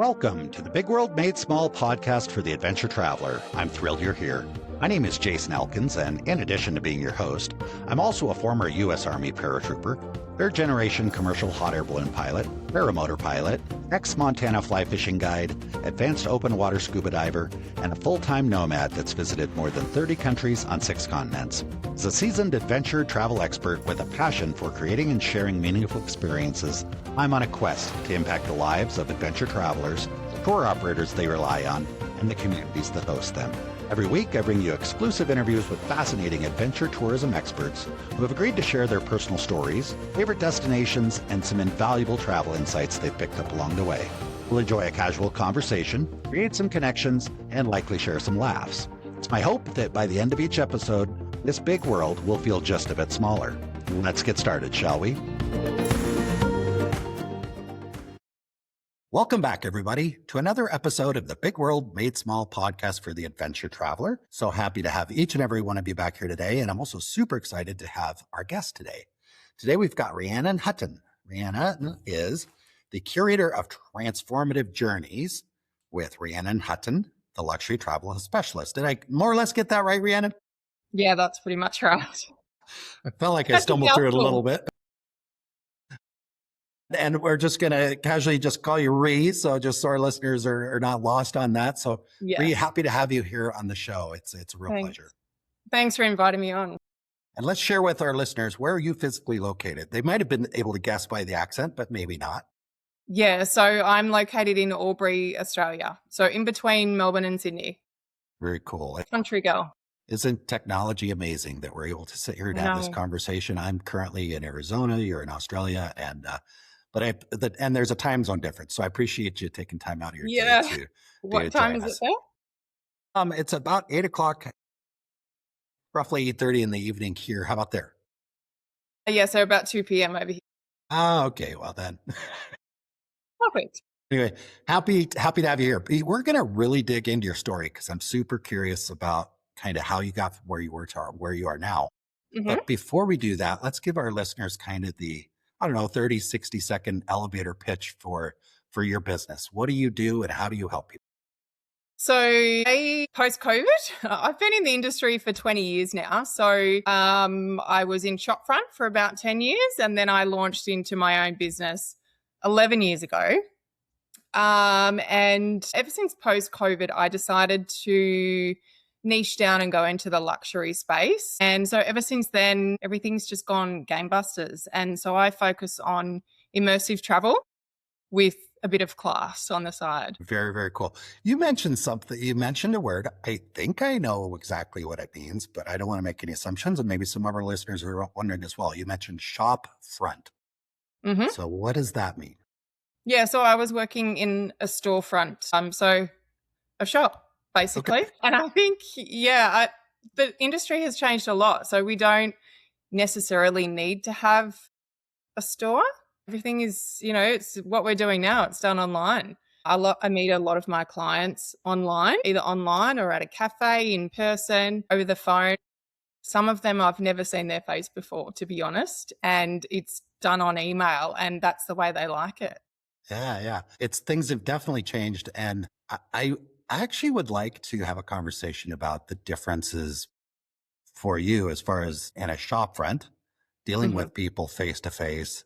Welcome to the Big World Made Small podcast for the adventure traveler. I'm thrilled you're here. My name is Jason Elkins, and in addition to being your host, I'm also a former U.S. Army paratrooper, third-generation commercial hot air balloon pilot, paramotor pilot, ex-Montana fly fishing guide, advanced open water scuba diver, and a full-time nomad that's visited more than 30 countries on 6 continents. As a seasoned adventure travel expert with a passion for creating and sharing meaningful experiences, I'm on a quest to impact the lives of adventure travelers, tour operators they rely on, and the communities that host them. Every week, I bring you exclusive interviews with fascinating adventure tourism experts who have agreed to share their personal stories, favorite destinations, and some invaluable travel insights they've picked up along the way. We'll enjoy a casual conversation, create some connections, and likely share some laughs. It's my hope that by the end of each episode, this big world will feel just a bit smaller. Let's get started, shall we? Welcome back, everybody, to another episode of the Big World Made Small podcast for the adventure traveler. So happy to have each and every one of you back here today. And I'm also super excited to have our guest today. Today, we've got Rhiannon Hutton. Rhiannon is the curator of transformative journeys with Rhiannon Hutton, the luxury travel specialist. Did I more or less get that right, Rhiannon? Yeah, that's pretty much right. I felt like I stumbled through it a little bit. And we're just going to casually just call you Rhi, so just so our listeners are not lost on that. So Yeah. Rhi, happy to have you here on the show. It's a real pleasure. Thanks for inviting me on. And let's share with our listeners, where are you physically located? They might have been able to guess by the accent, but maybe not. Yeah, so I'm located in Albury, Australia. So in between Melbourne and Sydney. Very cool. Country girl. Isn't technology amazing that we're able to sit here and have this conversation? I'm currently in Arizona, you're in Australia, and and there's a time zone difference. So I appreciate you taking time out of your day to What time is it there? It's about 8 o'clock, roughly 8:30 in the evening here. How about there? Yeah, so about 2 p.m. over here. Oh, okay. Well then. Perfect. Anyway, happy to have you here. We're going to really dig into your story because I'm super curious about kind of how you got from where you were to where you are now. Mm-hmm. But before we do that, let's give our listeners kind of the 30, 60-second elevator pitch for your business. What do you do and how do you help people? So post-COVID, I've been in the industry for 20 years now. So I was in shopfront for about 10 years and then I launched into my own business 11 years ago. And ever since post-COVID, I decided to niche down and go into the luxury space. And so ever since then, everything's just gone gangbusters. And so I focus on immersive travel with a bit of class on the side. Very, very cool. You mentioned something. You mentioned a word. I think I know exactly what it means, but I don't want to make any assumptions. And maybe some of our listeners are wondering as well. You mentioned shop front. Mm-hmm. So what does that mean? Yeah, so I was working in a storefront. So a shop. Basically. Okay. And I think, the industry has changed a lot. So we don't necessarily need to have a store. Everything is, it's what we're doing now. It's done online. I meet a lot of my clients online, either online or at a cafe, in person, over the phone. Some of them I've never seen their face before, to be honest. And it's done on email and that's the way they like it. Yeah. Things have definitely changed. And I actually would like to have a conversation about the differences for you as far as in a shop front, dealing mm-hmm. with people face to face.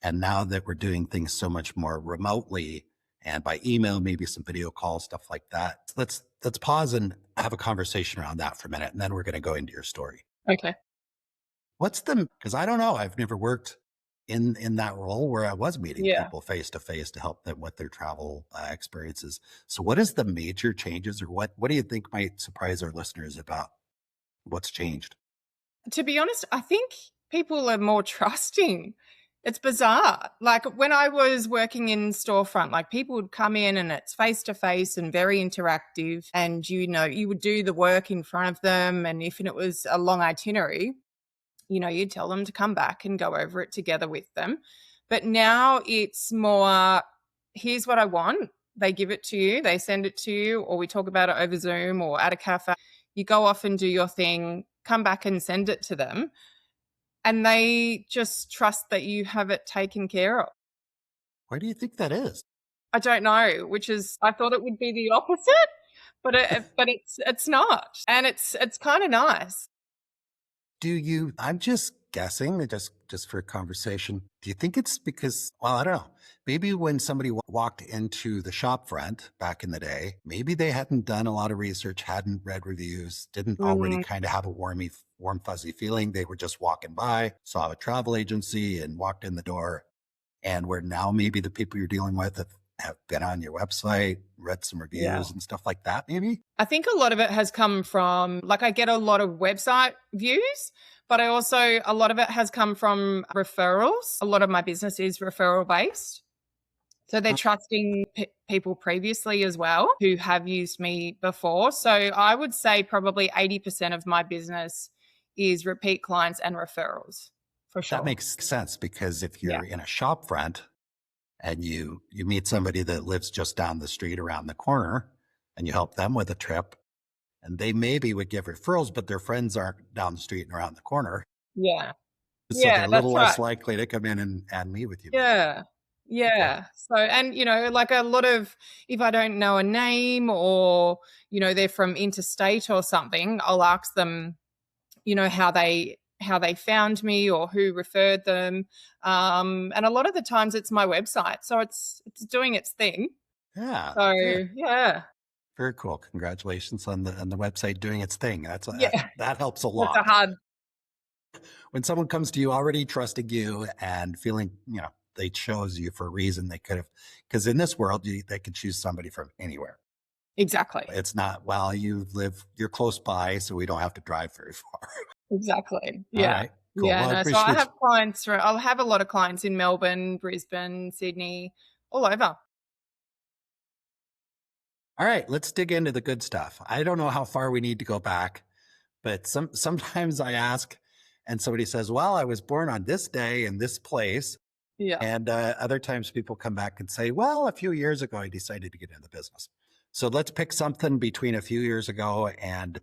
And now that we're doing things so much more remotely and by email, maybe some video calls, stuff like that. Let's pause and have a conversation around that for a minute. And then we're going to go into your story. Okay. Because I don't know, I've never worked in that role where I was meeting people face to face to help them with their travel experiences. So what is the major changes or what do you think might surprise our listeners about what's changed? To be honest, I think people are more trusting. It's bizarre. Like when I was working in storefront, like people would come in and it's face to face and very interactive and, you would do the work in front of them. And if it was a long itinerary, you'd tell them to come back and go over it together with them. But now it's more, here's what I want. They give it to you, they send it to you, or we talk about it over Zoom or at a cafe. You go off and do your thing, come back and send it to them. And they just trust that you have it taken care of. Why do you think that is? I don't know, which is, I thought it would be the opposite, but it's not. And it's kind of nice. I'm just guessing, just for conversation, do you think it's because, well, I don't know, maybe when somebody walked into the shop front back in the day, maybe they hadn't done a lot of research, hadn't read reviews, didn't already Mm, kind of have a warm, fuzzy feeling. They were just walking by, saw a travel agency and walked in the door. And where now maybe the people you're dealing with have been on your website, read some yeah. reviews and stuff like that, maybe? I think a lot of it has come from, like, I get a lot of website views, but a lot of it has come from referrals. A lot of my business is referral based. So they're trusting people previously as well who have used me before. So I would say probably 80% of my business is repeat clients and referrals, for That sure. makes sense, because if Yeah, you're in a shop front and you meet somebody that lives just down the street around the corner and you help them with a trip, and they maybe would give referrals, but their friends aren't down the street and around the corner. yeah, So they're yeah, a little that's less right. likely to come in and meet with you, maybe. Yeah. Okay. Yeah. So, and, like a lot of, if I don't know a name or, they're from interstate or something, I'll ask them, how they found me or who referred them. And a lot of the times it's my website. So it's doing its thing. Yeah. So Very, yeah. very cool. Congratulations on the website doing its thing. Yeah. That helps a That's a lot. hard. When someone comes to you already trusting you and feeling, they chose you for a reason, they could have, because in this world, they could choose somebody from anywhere. Exactly. It's not, well, you're close by, so we don't have to drive very far. Exactly. All Yeah. right, cool. Yeah. Well, I No. So I appreciate you. have clients, I'll have a lot of clients in Melbourne, Brisbane, Sydney, all over. All right, let's dig into the good stuff. I don't know how far we need to go back, but sometimes I ask and somebody says, well, I was born on this day in this place. Yeah. And other times people come back and say, well, a few years ago, I decided to get into the business. So let's pick something between a few years ago and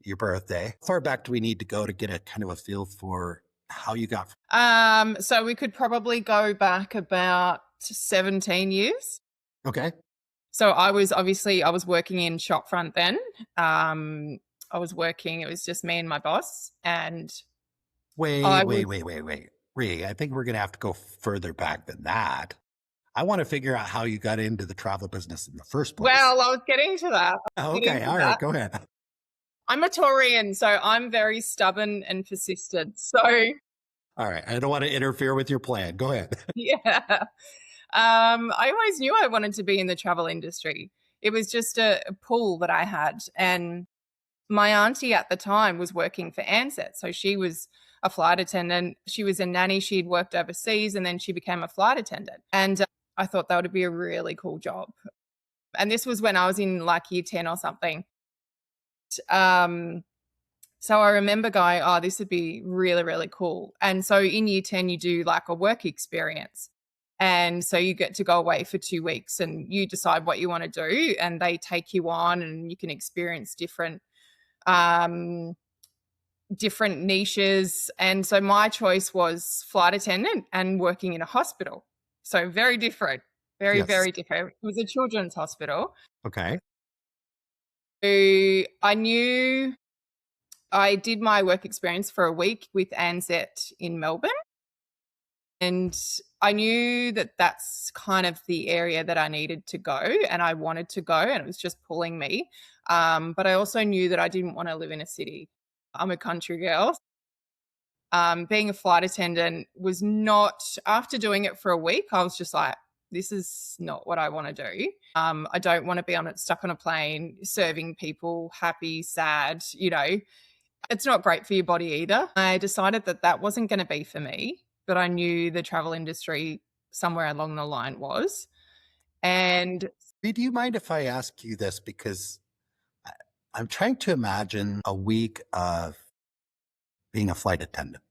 your birthday. How far back do we need to go to get a kind of a feel for how you got? So we could probably go back about 17 years. Okay. So I was working in shopfront then. It was just me and my boss. And Wait, I wait, was, wait, wait, wait. Ree, I think we're going to have to go further back than that. I want to figure out how you got into the travel business in the first place. well, I was getting to that. Okay. All right. Go ahead. I'm a Taurian, so I'm very stubborn and persistent. So All right. I don't want to interfere with your plan. Go ahead. yeah. I always knew I wanted to be in the travel industry. It was just a pull that I had. And my auntie at the time was working for Ansett. So she was a flight attendant. She was a nanny. She'd worked overseas and then she became a flight attendant. And I thought that would be a really cool job. And this was when I was in like year 10 or something. So I remember going, oh, this would be really, really cool. And so in year 10, you do like a work experience. And so you get to go away for 2 weeks and you decide what you want to do. And they take you on and you can experience um, different niches. And so my choice was flight attendant and working in a hospital. So very different, very, Yes. very different. It was a children's hospital. Okay. So I did my work experience for a week with Ansett in Melbourne. And I knew that that's kind of the area that I needed to go and I wanted to go and it was just pulling me. But I also knew that I didn't want to live in a city. I'm a country girl. Being a flight attendant was not, after doing it for a week, I was just like, this is not what I want to do. I don't want to be stuck on a plane, serving people, happy, sad, it's not great for your body either. I decided that that wasn't going to be for me, but I knew the travel industry somewhere along the line was. And Do you mind if I ask you this? Because I'm trying to imagine a week of being a flight attendant.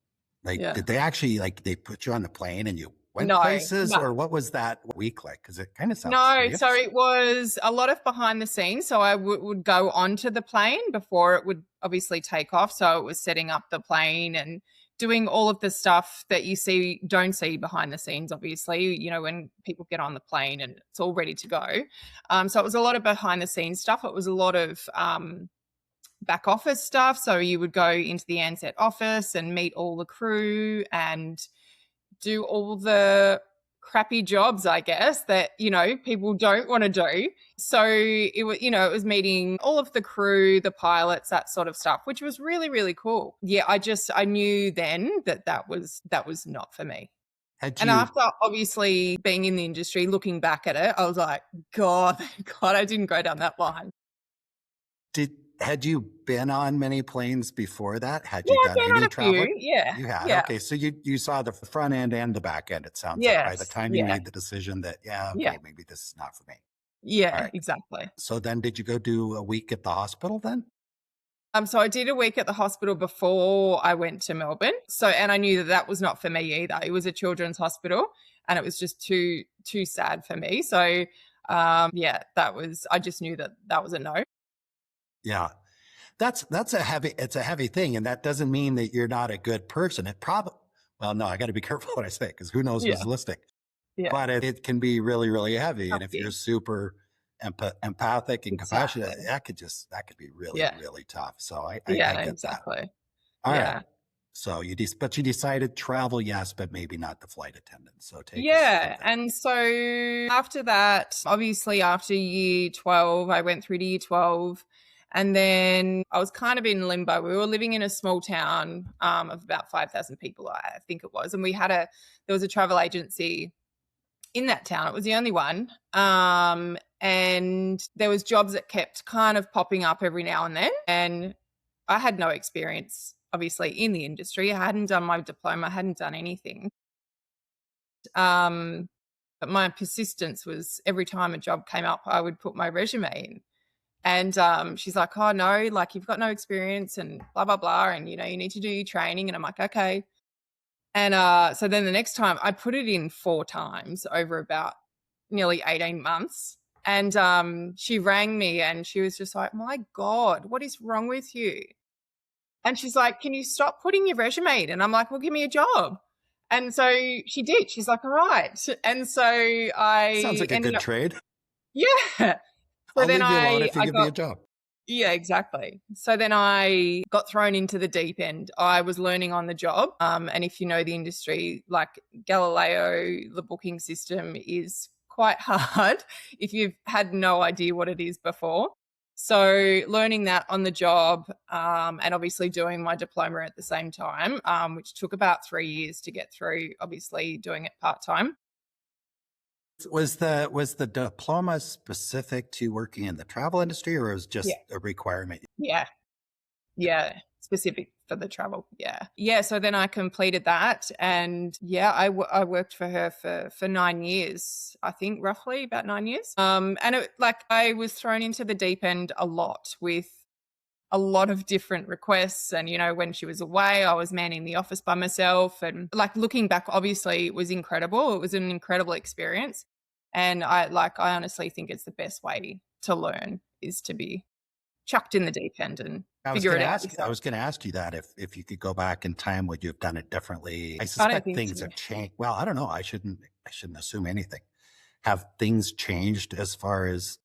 Like, yeah, did they actually, like, they put you on the plane and you went no, places, no. or what was that week like? Because it kind of sounds No, serious. so it was a lot of behind the scenes. So I would go onto the plane before it would obviously take off. So it was setting up the plane and doing all of the stuff that you don't see behind the scenes, obviously, when people get on the plane and it's all ready to go. So it was a lot of behind the scenes stuff. It was a lot of back office stuff. So you would go into the Ansett office and meet all the crew and do all the crappy jobs, I guess, that, people don't want to do. So it was meeting all of the crew, the pilots, that sort of stuff, which was really, really cool. Yeah, I knew then that was not for me. And after obviously being in the industry, looking back at it, I was like, God, I didn't go down that line. Had you been on many planes before that? Had you done any travel? Yeah. You had. Yeah. Okay. So you saw the front end and the back end, it sounds like, by the time you made the decision that, maybe this is not for me. Yeah, right. Exactly. So then did you go do a week at the hospital then? So I did a week at the hospital before I went to Melbourne. And I knew that was not for me either. It was a children's hospital and it was just too sad for me. So I just knew that was a no. Yeah. It's a heavy thing. And that doesn't mean that you're not a good person. I got to be careful what I say, because who knows who's listening. Yeah. But it can be really, really heavy. And if you're super empathic and compassionate, that could be really, really tough. So I get exactly. that. All right. So you decided travel, yes, but maybe not the flight attendant. So and so after that, obviously after year 12, I went through to year 12. And then I was kind of in limbo. We were living in a small town of about 5,000 people, I think it was. And there was a travel agency in that town. It was the only one. And there was jobs that kept kind of popping up every now and then. And I had no experience, obviously, in the industry. I hadn't done my diploma. I hadn't done anything. But my persistence was every time a job came up, I would put my resume in. And she's like, oh, no, like you've got no experience and blah, blah, blah. And, you need to do your training. And I'm like, okay. And so then the next time I put it in 4 times over about nearly 18 months. And she rang me and she was just like, my God, what is wrong with you? And she's like, can you stop putting your resume in? And I'm like, well, give me a job. And so she did. She's like, all right. And so sounds like a good trade. Yeah. So I'll leave you alone if you give me a job. Yeah, exactly. So then I got thrown into the deep end. I was learning on the job. And if you know the industry, like Galileo, the booking system is quite hard if you've had no idea what it is before. So learning that on the job and obviously doing my diploma at the same time, which took about 3 years to get through, obviously doing it part-time. Was the diploma specific to working in the travel industry, or was it just a requirement? Yeah, specific for the travel. Yeah. So then I completed that, and I worked for her for 9 years, I think, roughly about 9 years. And I was thrown into the deep end a lot with a lot of different requests. And, when she was away, I was manning the office by myself. And looking back, obviously it was incredible. It was an incredible experience. And I honestly think it's the best way to learn is to be chucked in the deep end and figure it out. I was going to ask you that if you could go back in time, would you have done it differently? I suspect things have changed. Well, I don't know. I shouldn't assume anything. Have things changed as far as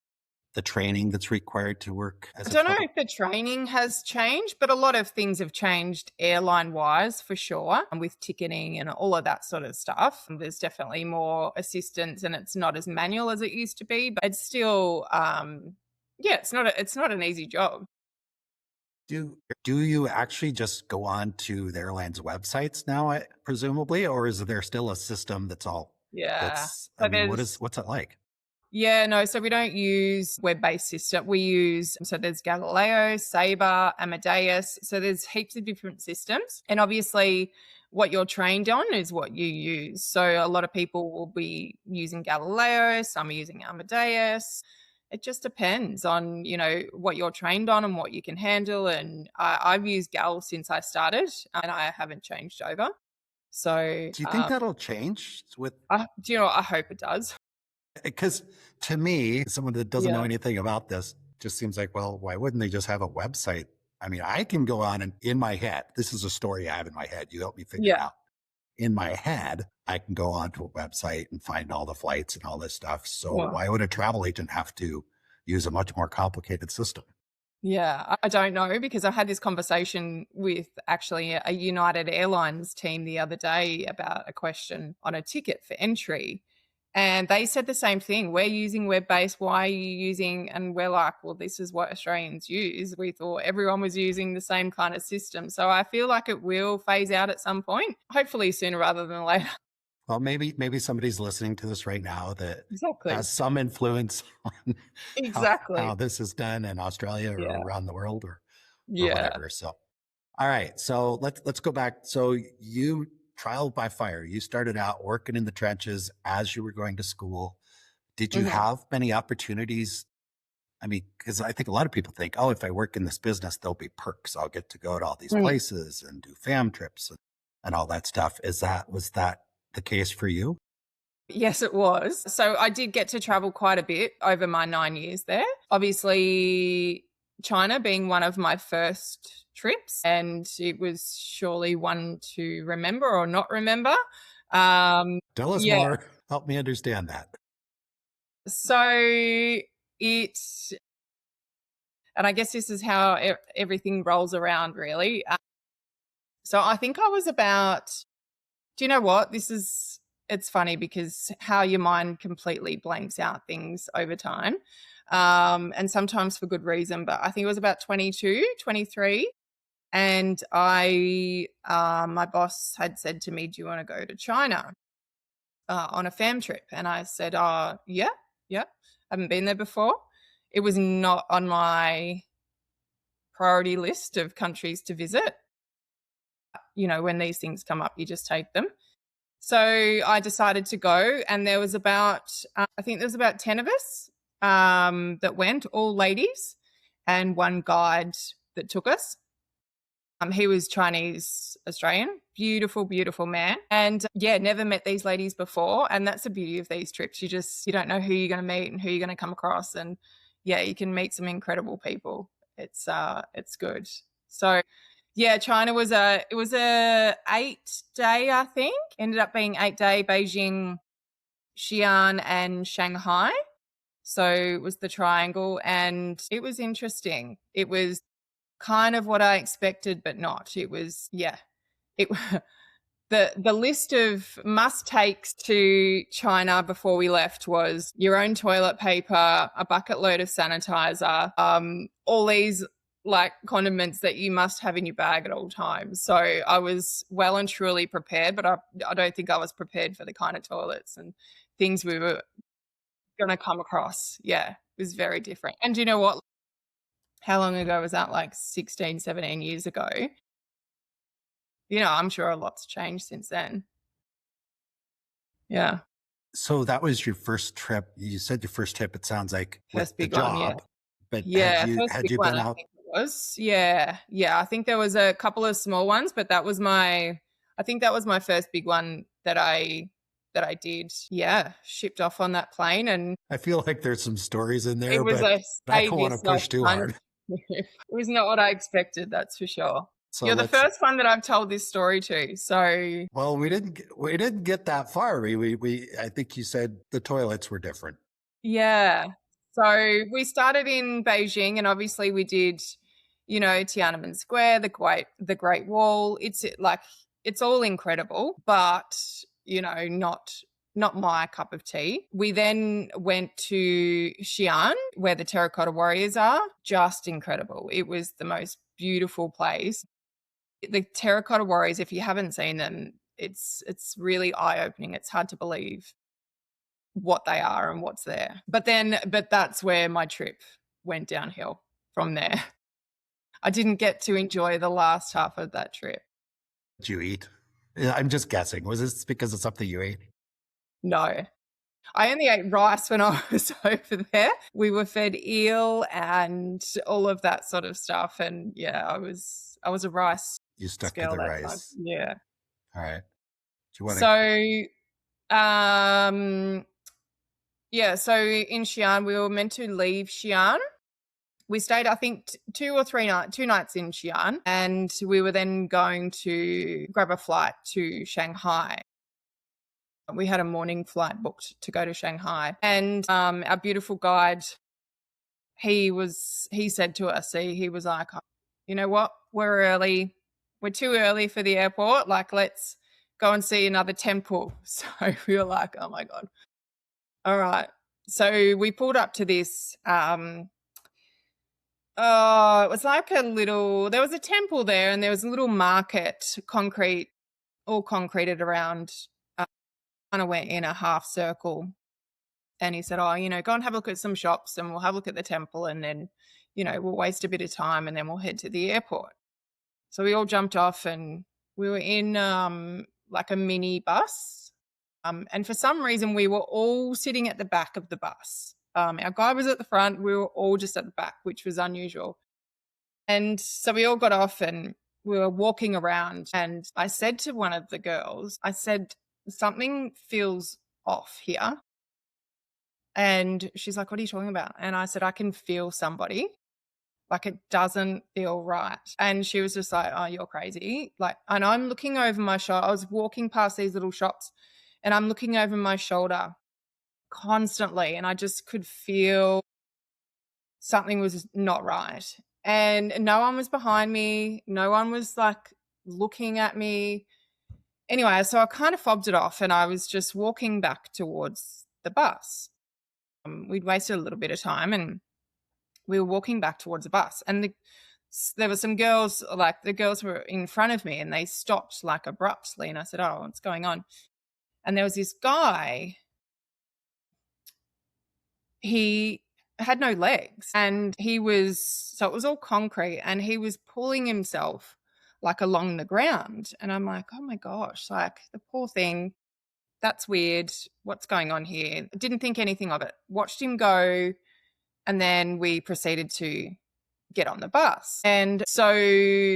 the training that's required to work as I don't know if the training has changed, but a lot of things have changed airline-wise for sure, and with ticketing and all of that sort of stuff. There's definitely more assistance and it's not as manual as it used to be, but it's still, it's not an easy job. Do you actually just go on to the airline's websites now, presumably, or is there still a system that's all? Yeah. What's it like? Yeah, no, so we don't use web-based system. So there's Galileo, Sabre, Amadeus. So there's heaps of different systems. And obviously what you're trained on is what you use. So a lot of people will be using Galileo, some are using Amadeus. It just depends on, what you're trained on and what you can handle. And I've used Gal since I started and I haven't changed over. So do you think that'll change with? I hope it does. Because to me, someone that doesn't know anything about this, just seems like, well, why wouldn't they just have a website? I mean, I can go on and in my head, this is a story I have in my head. You help me figure it out. In my head, I can go onto a website and find all the flights and all this stuff. So why would a travel agent have to use a much more complicated system? Yeah, I don't know, because I had this conversation with actually a United Airlines team the other day about a question on a ticket for entry. And they said the same thing. We're using web-based. Why are you using? And we're like, well, this is what Australians use. We thought everyone was using the same kind of system. So I feel like it will phase out at some point, hopefully sooner rather than later. Well, maybe somebody's listening to this right now that Exactly has some influence on exactly how this is done in Australia or around the world or yeah. whatever. So, all right. So let's go back. So you trial by fire. You started out working in the trenches as you were going to school. Did you have many opportunities? I mean, because I think a lot of people think, oh, if I work in this business, there'll be perks. I'll get to go to all these places and do fam trips and all that stuff. Was that the case for you? Yes, it was. So I did get to travel quite a bit over my 9 years there. Obviously, China being one of my first trips, and it was surely one to remember or not remember. Tell us more. Help me understand that. So and I guess this is how everything rolls around, really. So I think I was about, do you know what? It's funny because how your mind completely blanks out things over time, and sometimes for good reason. But I think it was about 22, 23. And my boss had said to me, do you want to go to China on a fam trip? And I said, yeah. Haven't been there before. It was not on my priority list of countries to visit. You know, when these things come up, you just take them. So I decided to go, and there was about, I think there was about 10 of us that went, all ladies, and one guide that took us. He was Chinese Australian, beautiful, beautiful man. And never met these ladies before. And that's the beauty of these trips. You don't know who you're going to meet and who you're going to come across. And you can meet some incredible people. It's good. So China was a 8-day, I think. Ended up being 8-day, Beijing, Xi'an and Shanghai. So it was the triangle, and it was interesting. It was kind of what I expected, but not. It was, the list of must-takes to China before we left was your own toilet paper, a bucket load of sanitizer, all these like condiments that you must have in your bag at all times. So I was well and truly prepared, but I don't think I was prepared for the kind of toilets and things we were going to come across. Yeah, it was very different. And do you know what? How long ago was that? Like 16, 17 years ago. You know, I'm sure a lot's changed since then. Yeah. So that was your first trip. You said your first trip, it sounds like, first with the big one, job. But had you been out? I think it was. Yeah. I think there was a couple of small ones, but that was my first big one that I did. Yeah. Shipped off on that plane. And I feel like there's some stories in there, it was but I don't want to push too hard. It was not what I expected, that's for sure. So you're the first one that I've told this story to. So we didn't get that far. I think you said the toilets were different. Yeah. So we started in Beijing, and obviously we did, Tiananmen Square, the Great Wall. It's all incredible, but not my cup of tea. We then went to Xi'an, where the terracotta warriors are. Just incredible. It was the most beautiful place. The terracotta warriors, if you haven't seen them, it's really eye-opening. It's hard to believe what they are and what's there. But that's where my trip went downhill from there. I didn't get to enjoy the last half of that trip. Did you eat? I'm just guessing. Was this because of something you ate? No. I only ate rice when I was over there. We were fed eel and all of that sort of stuff. And I was a rice. You stuck to the rice. Time. Yeah. All right. Do you want so in Xi'an, we were meant to leave Xi'an we stayed, I think, 2 nights in Xi'an, and we were then going to grab a flight to Shanghai. We had a morning flight booked to go to Shanghai, and our beautiful guide, he said to us, he was like, you know what, we're early. We're too early for the airport. Like, let's go and see another temple. So we were like, oh my God. All right. So we pulled up to this, it was like there was a temple there, and there was a little market, all concreted around, kind of went in a half circle. And he said, oh, go and have a look at some shops, and we'll have a look at the temple, and then, we'll waste a bit of time, and then we'll head to the airport. So we all jumped off, and we were in like a mini bus. And for some reason, we were all sitting at the back of the bus. Our guy was at the front. We were all just at the back, which was unusual. And so we all got off, and we were walking around. And I said to one of the girls, I said, something feels off here. And she's like, what are you talking about? And I said, I can feel somebody. Like, it doesn't feel right. And she was just like, oh, you're crazy. Like, and I'm looking over my shoulder. I was walking past these little shops, and I'm looking over my shoulder constantly, and I just could feel something was not right. And no one was behind me. No one was like looking at me. Anyway, so I kind of fobbed it off, and I was just walking back towards the bus. We'd wasted a little bit of time, and we were walking back towards the bus, and there were some girls, like the girls were in front of me, and they stopped like abruptly, and I said, oh, what's going on? And there was this guy, he had no legs, and so it was all concrete, and he was pulling himself like along the ground. And I'm like, oh my gosh, like the poor thing, that's weird. What's going on here? Didn't think anything of it. Watched him go, and then we proceeded to get on the bus. And so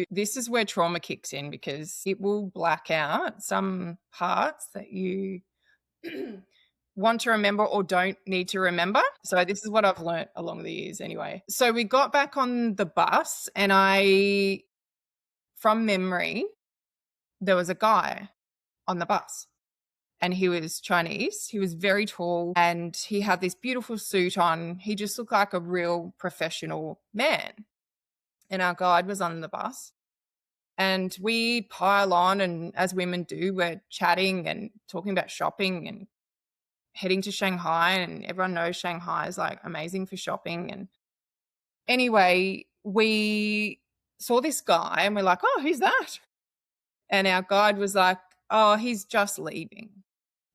this is where trauma kicks in, because it will black out some parts that you want to remember or don't need to remember. So this is what I've learnt along the years anyway. So we got back on the bus, and from memory, there was a guy on the bus, and he was Chinese. He was very tall, and he had this beautiful suit on. He just looked like a real professional man. And our guide was on the bus, and we pile on, and as women do, we're chatting and talking about shopping and heading to Shanghai, and everyone knows Shanghai is like amazing for shopping. And anyway, we saw this guy, and we're like, oh, who's that? And our guide was like, oh, he's just leaving.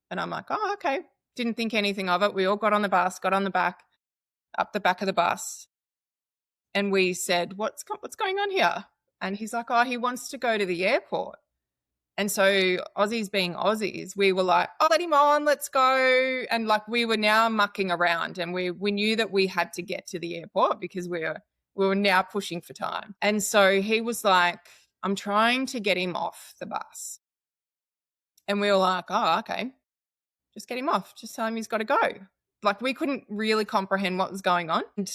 And I'm like, oh, okay. Didn't think anything of it. We all got on the bus, got on the back, up the back of the bus. And we said, what's going on here? And he's like, oh, he wants to go to the airport. And so Aussies being Aussies, we were like, oh, let him on, let's go. And like, we were now mucking around, and we knew that we had to get to the airport because we were now pushing for time. And so he was like, I'm trying to get him off the bus. And we were like, oh, okay, just get him off. Just tell him he's got to go. Like, we couldn't really comprehend what was going on. And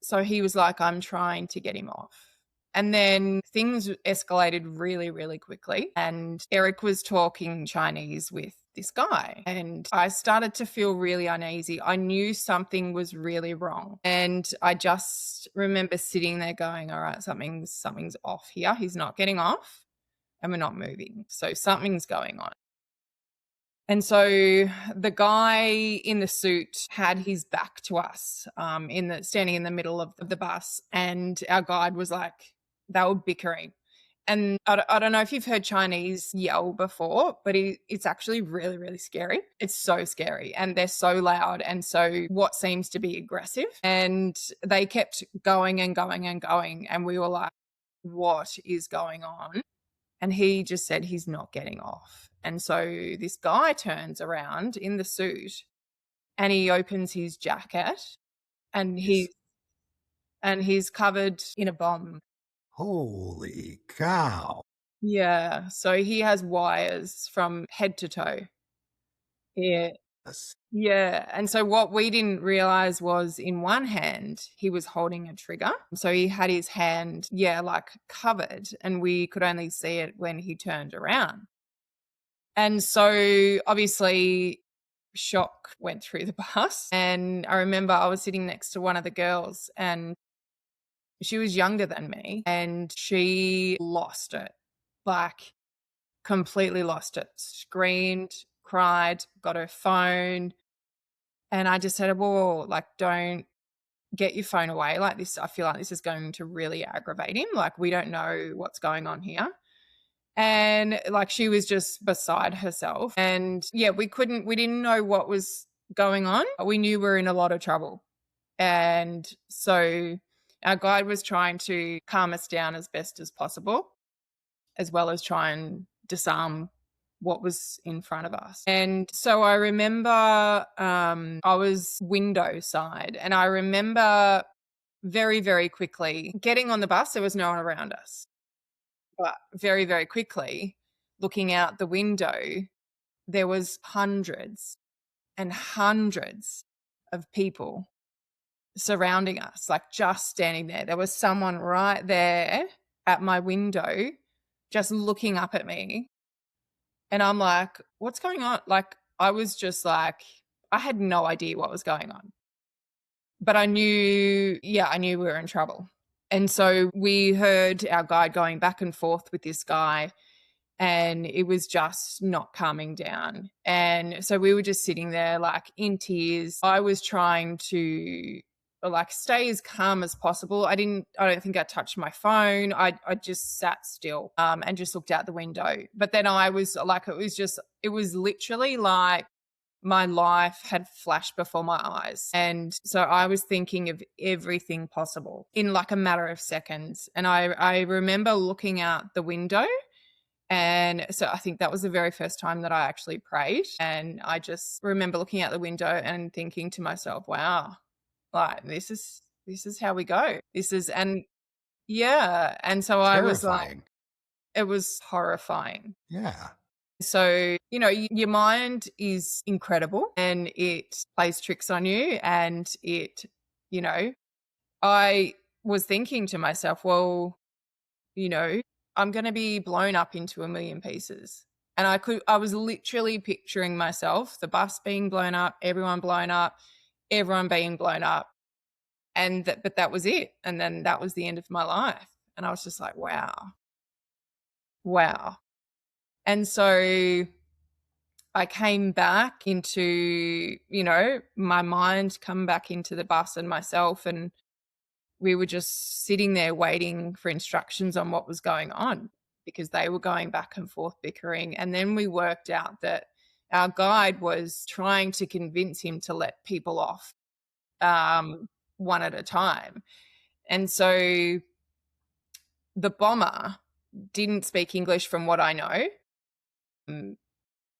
so he was like, I'm trying to get him off. And then things escalated really, really quickly. And Eric was talking Chinese with this guy, and I started to feel really uneasy. I knew something was really wrong. And I just remember sitting there going, all right, something's off here. He's not getting off, and we're not moving. So something's going on. And so the guy in the suit had his back to us, standing in the middle of the bus. And our guide was like, they were bickering. And I don't know if you've heard Chinese yell before, but it's actually really, really scary. It's so scary, and they're so loud, and so what seems to be aggressive. And they kept going and going and going, and we were like, what is going on? And he just said he's not getting off. And so this guy turns around in the suit, and he opens his jacket, and he's covered in a bomb. Holy cow. Yeah. So he has wires from head to toe. Yeah. Yeah. And so what we didn't realize was in one hand, he was holding a trigger. So he had his hand, like covered, and we could only see it when he turned around. And so obviously shock went through the bus. And I remember I was sitting next to one of the girls and she was younger than me and she lost it, like completely lost it, screamed, cried, got her phone. And I just said, well, like, don't get your phone away like this. I feel like this is going to really aggravate him. Like, we don't know what's going on here. And like, she was just beside herself. And we didn't know what was going on. We knew we were in a lot of trouble. And so our guide was trying to calm us down as best as possible, as well as try and disarm what was in front of us. And so I remember I was window side, and I remember very, very quickly getting on the bus. There was no one around us. But very, very quickly, looking out the window, there was hundreds and hundreds of people surrounding us, like just standing there. There was someone right there at my window just looking up at me. And I'm like, what's going on? Like, I was just like, I had no idea what was going on. But I knew we were in trouble. And so we heard our guide going back and forth with this guy, and it was just not calming down. And so we were just sitting there like in tears. I was trying to like stay as calm as possible. I don't think I touched my phone. I just sat still and just looked out the window. But then I was like, it was literally like my life had flashed before my eyes. And so I was thinking of everything possible in like a matter of seconds. And I remember looking out the window. And so I think that was the very first time that I actually prayed. And I just remember looking out the window and thinking to myself, wow, like this is how we go. And so terrifying. I was like, it was horrifying. Yeah. So, your mind is incredible and it plays tricks on you. And I was thinking to myself, well, I'm going to be blown up into a million pieces. And I was literally picturing myself, the bus being blown up, everyone being blown up. But that was it. And then that was the end of my life. And I was just like, wow. And so I came back into, my mind come back into the bus and myself, and we were just sitting there waiting for instructions on what was going on because they were going back and forth bickering. And then we worked out that our guide was trying to convince him to let people off one at a time. And so the bomber didn't speak English from what I know.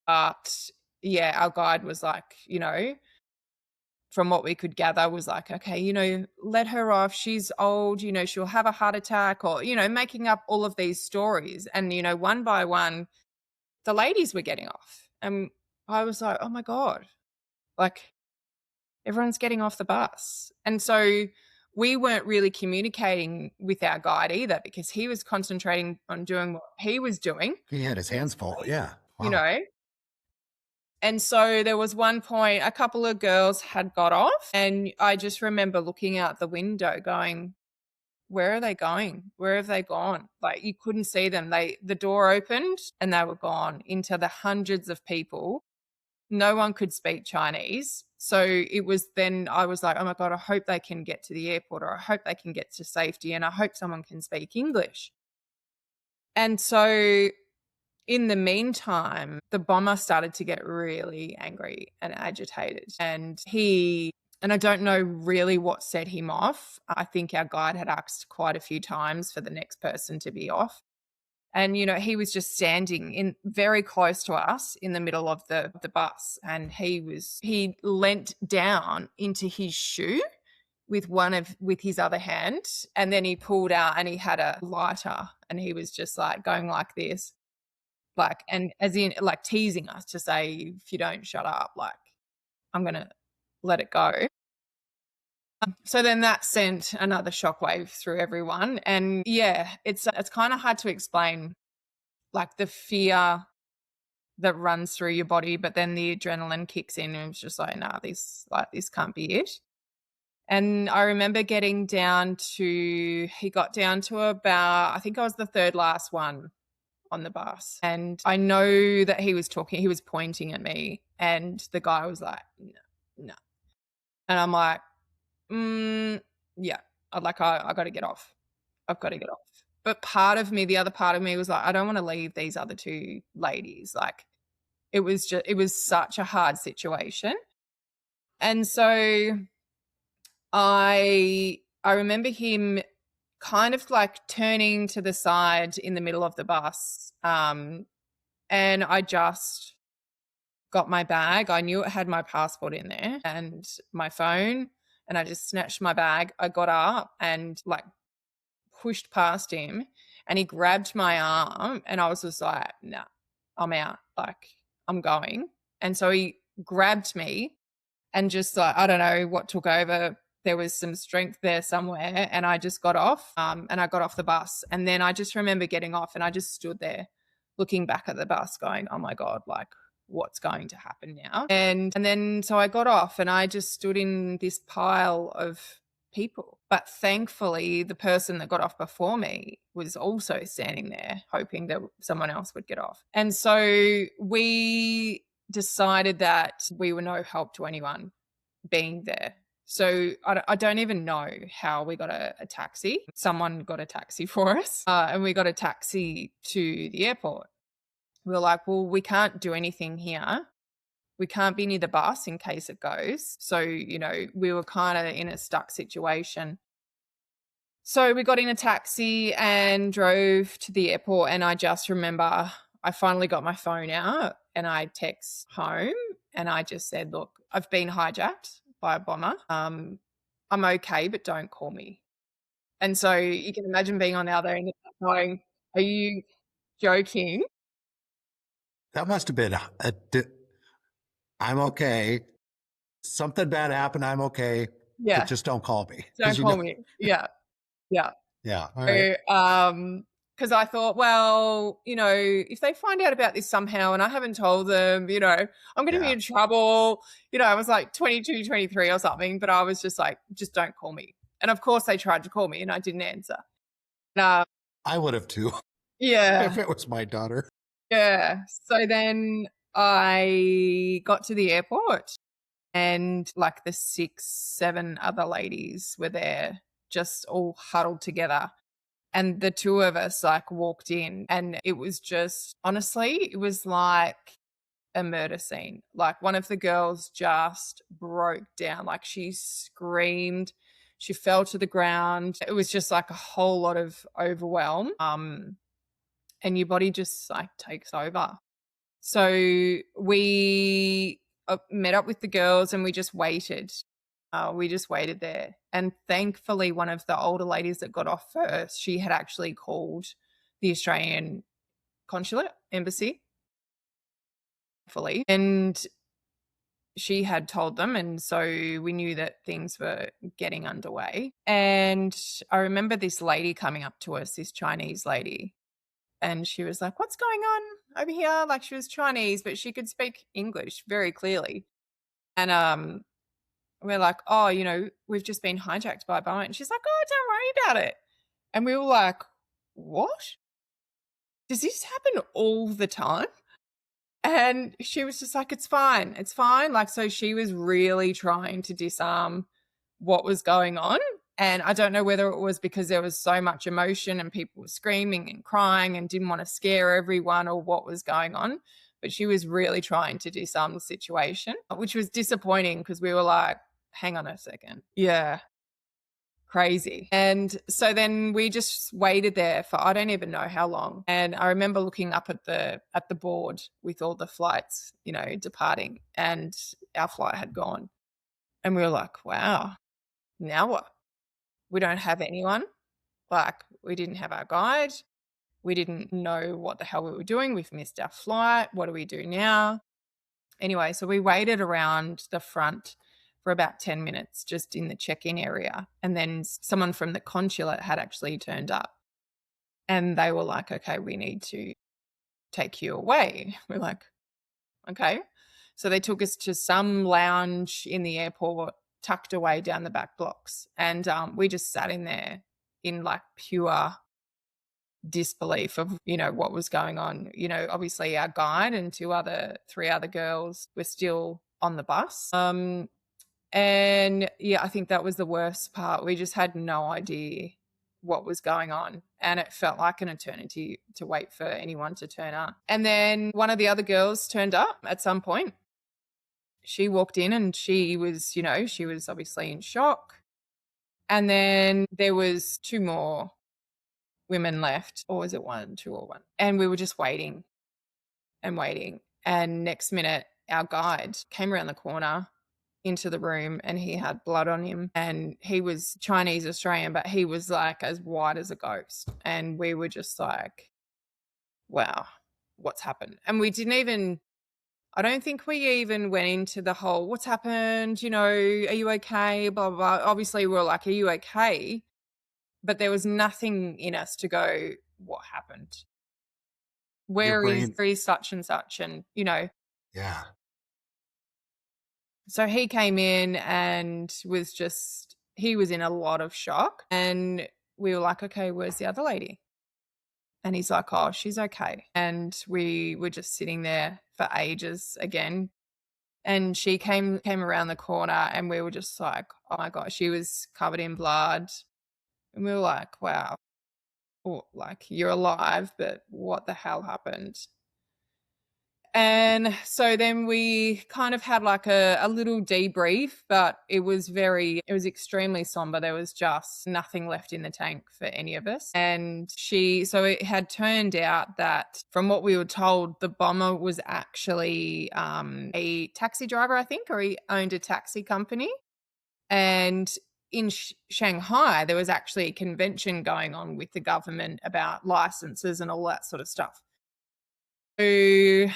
But our guide was like, from what we could gather was like, okay, let her off. She's old, she'll have a heart attack, or, making up all of these stories. And, one by one, the ladies were getting off. And I was like, oh my God, like everyone's getting off the bus. And so we weren't really communicating with our guide either because he was concentrating on doing what he was doing. He had his hands full. Yeah. Wow. And so there was one point, a couple of girls had got off, and I just remember looking out the window going, where are they going? Where have they gone? Like, you couldn't see them. The door opened and they were gone into the hundreds of people. No one could speak Chinese. So it was then I was like, oh my God, I hope they can get to the airport, or I hope they can get to safety, and I hope someone can speak English. And so in the meantime, the bomber started to get really angry and agitated. And I don't know really what set him off. I think our guide had asked quite a few times for the next person to be off. And, he was just standing in very close to us in the middle of the bus. And he leant down into his shoe with his other hand. And then he pulled out and he had a lighter and he was just like going like this. Like, and as in like teasing us to say, if you don't shut up, like I'm going to let it go. So then that sent another shockwave through everyone. And yeah, it's kind of hard to explain, like the fear that runs through your body, but then the adrenaline kicks in and it's just like, nah, this can't be it. And I remember he got down to about, I think I was the third last one on the bus. And I know that he was pointing at me, and the guy was like, no. And I'm like, yeah, I got to get off. I've got to get off. But the other part of me was like, I don't want to leave these other two ladies. Like, it was such a hard situation. And so I remember him kind of like turning to the side in the middle of the bus. And I just got my bag. I knew it had my passport in there and my phone, and I just snatched my bag. I got up and like pushed past him, and he grabbed my arm, and I was just like, nah, I'm out. Like, I'm going. And so he grabbed me, and just like, I don't know what took over. There was some strength there somewhere, and I just got off, and I got off the bus. And then I just remember getting off, and I just stood there looking back at the bus going, oh my God, like, what's going to happen now? And then so I got off, and I just stood in this pile of people. But thankfully, the person that got off before me was also standing there hoping that someone else would get off. And so we decided that we were no help to anyone being there. So I don't even know how we got a taxi. Someone got a taxi for us, and we got a taxi to the airport. We were like, well, we can't do anything here. We can't be near the bus in case it goes. So, we were kind of in a stuck situation. So we got in a taxi and drove to the airport. And I just remember I finally got my phone out and I text home and I just said, look, I've been hijacked by a bomber. I'm okay, but don't call me. And so you can imagine being on the other end of that going, are you joking? That must have been I'm okay. Something bad happened. I'm okay. Yeah. But just don't call me. Don't call me. Yeah. Yeah. Yeah. All right. So, because I thought, well, if they find out about this somehow and I haven't told them, I'm going to be in trouble. I was like 22, 23 or something, but I was just like, just don't call me. And of course they tried to call me and I didn't answer. I would have too. Yeah. If it was my daughter. Yeah. So then I got to the airport and like the 6, 7 other ladies were there, just all huddled together. And the two of us like walked in, and it was just, honestly, it was like a murder scene. Like one of the girls just broke down, like she screamed, she fell to the ground. It was just like a whole lot of overwhelm. And your body just like takes over. So we met up with the girls and we just waited. We just waited there. And thankfully, one of the older ladies that got off first, she had actually called the Australian consulate embassy. Thankfully. And she had told them. And so we knew that things were getting underway. And I remember this lady coming up to us, this Chinese lady. And she was like, what's going on over here? Like she was Chinese, but she could speak English very clearly. And we're like, oh, we've just been hijacked by a bomber. And she's like, oh, don't worry about it. And we were like, what? Does this happen all the time? And she was just like, it's fine. It's fine. Like, so she was really trying to disarm what was going on. And I don't know whether it was because there was so much emotion and people were screaming and crying and didn't want to scare everyone or what was going on. But she was really trying to disarm the situation, which was disappointing because we were like, hang on a second. Yeah. Crazy. And so then we just waited there for I don't even know how long. And I remember looking up at the board with all the flights, departing, and our flight had gone. And we were like, wow, now what? We don't have anyone. Like, we didn't have our guide. We didn't know what the hell we were doing. We've missed our flight. What do we do now? Anyway, so we waited around the front for about 10 minutes just in the check-in area. And then someone from the consulate had actually turned up and they were like, okay, we need to take you away. We're like, okay. So they took us to some lounge in the airport tucked away down the back blocks. And we just sat in there in like pure disbelief of, what was going on. Obviously our guide and three other girls were still on the bus. And yeah, I think that was the worst part. We just had no idea what was going on. And it felt like an eternity to wait for anyone to turn up. And then one of the other girls turned up at some point. She walked in and she was obviously in shock. And then there was two more women left, or was it one, two or one? And we were just waiting and waiting. And next minute, our guide came around the corner into the room and he had blood on him, and he was Chinese Australian, but he was like as white as a ghost. And we were just like, wow, what's happened? And I don't think we even went into the whole, what's happened? Are you okay? Blah, blah, blah. Obviously we were like, are you okay? But there was nothing in us to go, what happened? Where is such and such? And, Yeah. So he came in and he was in a lot of shock. And we were like, okay, where's the other lady? And he's like, oh, she's okay. And we were just sitting there for ages again. And she came around the corner and we were just like, oh my gosh, she was covered in blood. And we were like, wow, like you're alive, but what the hell happened? And so then we kind of had like a little debrief, but it was extremely somber. There was just nothing left in the tank for any of us. And so it had turned out that from what we were told, the bomber was actually a taxi driver, I think, or he owned a taxi company. And in Shanghai, there was actually a convention going on with the government about licenses and all that sort of stuff. So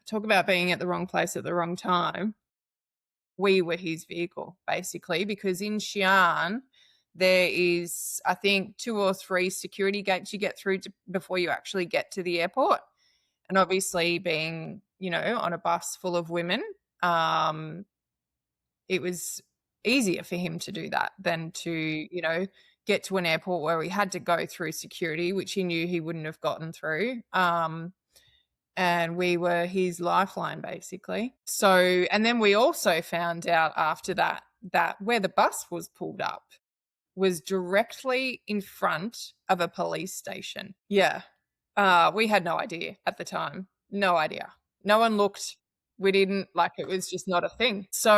talk about being at the wrong place at the wrong time. We were his vehicle, basically, because in Xi'an, there is, I think, 2 or 3 security gates you get through before you actually get to the airport. And obviously being, on a bus full of women, it was easier for him to do that than to, get to an airport where we had to go through security, which he knew he wouldn't have gotten through. And we were his lifeline, basically. So, and then we also found out after that where the bus was pulled up was directly in front of a police station. Yeah. We had no idea at the time. No idea. No one looked. We didn't, it was just not a thing. So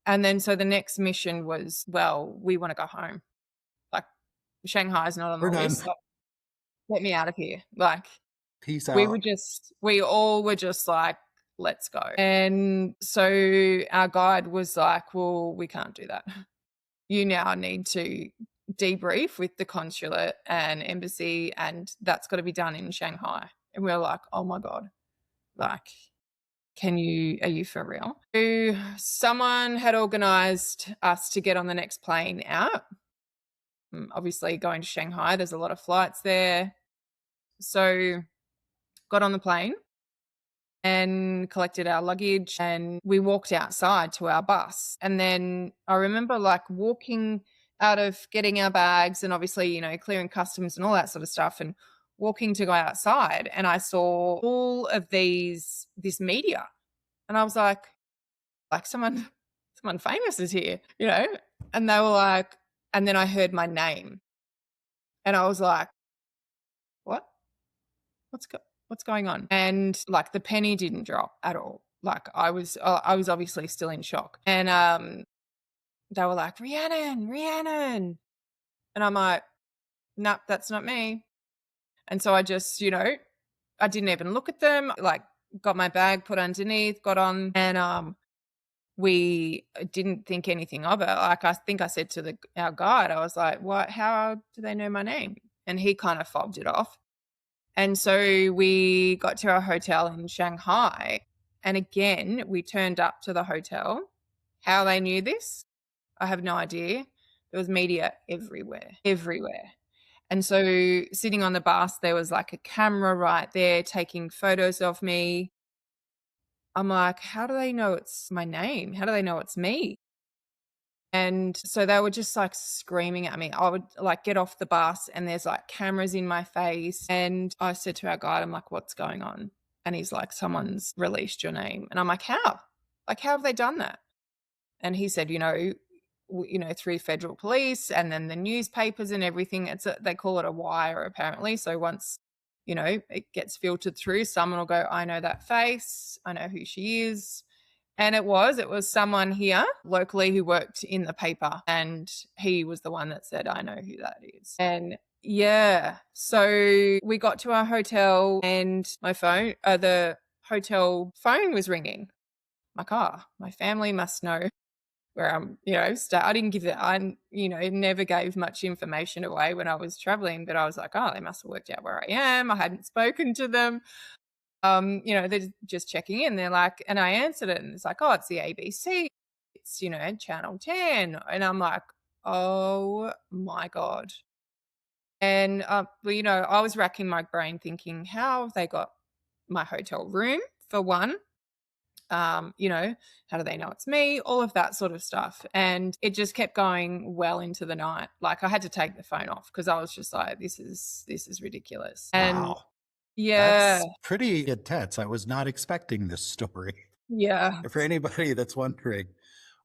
the next mission was, well, we want to go home. Shanghai's not on the list. Get me out of here. Peace out. We all were just like, let's go. And so our guide was like, well, we can't do that. You now need to debrief with the consulate and embassy, and that's got to be done in Shanghai. And we were like, oh my God, are you for real? So someone had organized us to get on the next plane out. Obviously going to Shanghai, there's a lot of flights there. So got on the plane and collected our luggage and we walked outside to our bus. And then I remember walking out of getting our bags and obviously, clearing customs and all that sort of stuff and walking to go outside. And I saw all of this media and I was like someone famous is here, and they were like, and then I heard my name and I was like, what? What's going on? And the penny didn't drop at all. I was obviously still in shock. And they were like, Rhiannon. And I'm like, nope, that's not me. And so I just, I didn't even look at them, got my bag put underneath, got on, and we didn't think anything of it. I think I said to our guide, I was like, what, how do they know my name? And he kind of fobbed it off. And so we got to our hotel in Shanghai And again, we turned up to the hotel. How they knew this, I have no idea. There was media everywhere. And so sitting on the bus, there was like a camera right there taking photos of me. I'm like, how do they know it's my name? How do they know it's me? And so they were just like screaming at me. I would like get off the bus and there's like cameras in my face. And I said to our guide, I'm like, what's going on? And he's like, someone's released your name. And I'm like, how? Like, how have they done that? And he said, through federal police and then the newspapers and everything. They call it a wire apparently. So once, it gets filtered through, someone will go, I know that face. I know who she is. And it was someone here locally who worked in the paper, and he was the one that said, I know who that is. And yeah, so we got to our hotel and my phone, the hotel phone was ringing. I'm like, my family must know where I'm, I didn't give it, never gave much information away when I was traveling, but I was like, they must have worked out where I am. I hadn't spoken to them. They're just checking in. They're like, and I answered it and it's like, it's the ABC. It's, Channel 10. And I'm like, oh my God. And, I was racking my brain thinking, how have they got my hotel room for one? How do they know it's me? All of that sort of stuff. And it just kept going well into the night. Like I had to take the phone off because I was just like, this is ridiculous. And wow. Yeah. That's pretty intense. I was not expecting this story. Yeah. For anybody that's wondering,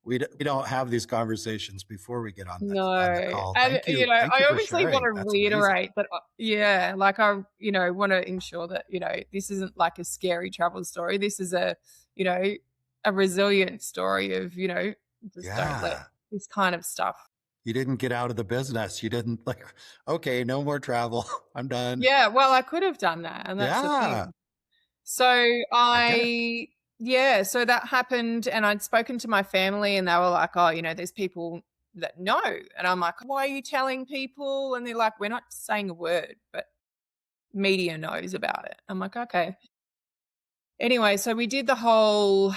we don't have these conversations before we get on the call. And, Thank you. I obviously want to That's reiterate that, I want to ensure that, this isn't like a scary travel story. This is a resilient story of, just don't let this kind of stuff. You didn't get out of the business. You didn't okay, no more travel. I'm done. Yeah, well, I could have done that. And that's the thing. So so that happened and I'd spoken to my family and they were like, there's people that know. And I'm like, why are you telling people? And they're like, we're not saying a word, but media knows about it. I'm like, okay. Anyway, so we did the whole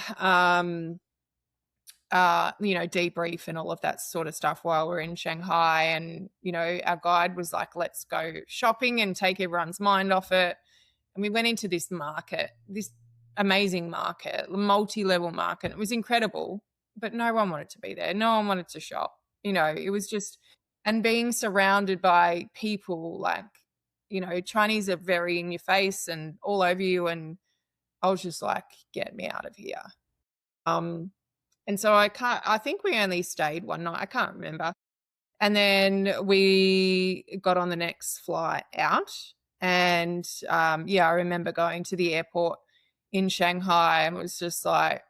debrief and all of that sort of stuff while we're in Shanghai. And, our guide was like, let's go shopping and take everyone's mind off it. And we went into this market, this amazing market, multi-level market. It was incredible, but no one wanted to be there. No one wanted to shop. It was just, and being surrounded by people like, Chinese are very in your face and all over you. And I was just like, get me out of here. And so I think we only stayed one night. I can't remember. And then we got on the next flight out. And I remember going to the airport in Shanghai and it was just like,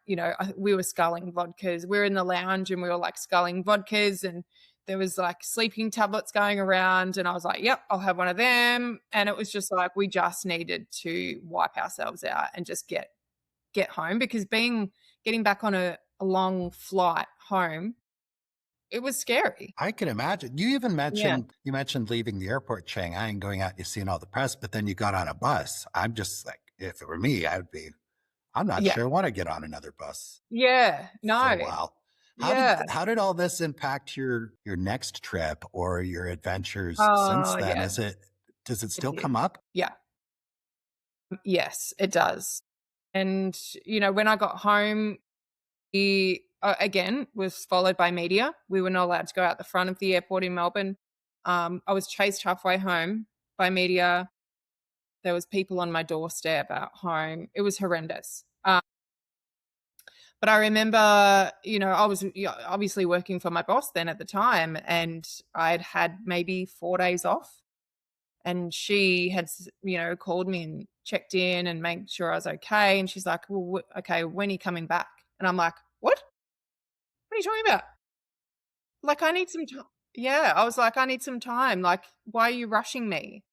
we were sculling vodkas. We were in the lounge and we were like sculling vodkas and there was like sleeping tablets going around. And I was like, yep, I'll have one of them. And it was just like, we just needed to wipe ourselves out and just get home because getting back on a long flight home, it was scary. I can imagine. You even mentioned you mentioned leaving the airport Shanghai and going out, you've seen all the press, but then you got on a bus. I'm just like, if it were me, I'm not sure I want to get on another bus. Yeah. No. For a while. How did all this impact your next trip or your adventures since then? Yeah. Does it still come up? Yeah. Yes, it does. And, when I got home, again, was followed by media. We were not allowed to go out the front of the airport in Melbourne. I was chased halfway home by media. There was people on my doorstep at home. It was horrendous. But I remember, I was obviously working for my boss then at the time, and I'd had maybe 4 days off. And she had, called me and checked in and made sure I was okay. And she's like, well, okay, when are you coming back? And I'm like, what? What are you talking about? Like, I need some time. Yeah, I was like, I need some time. Like, why are you rushing me?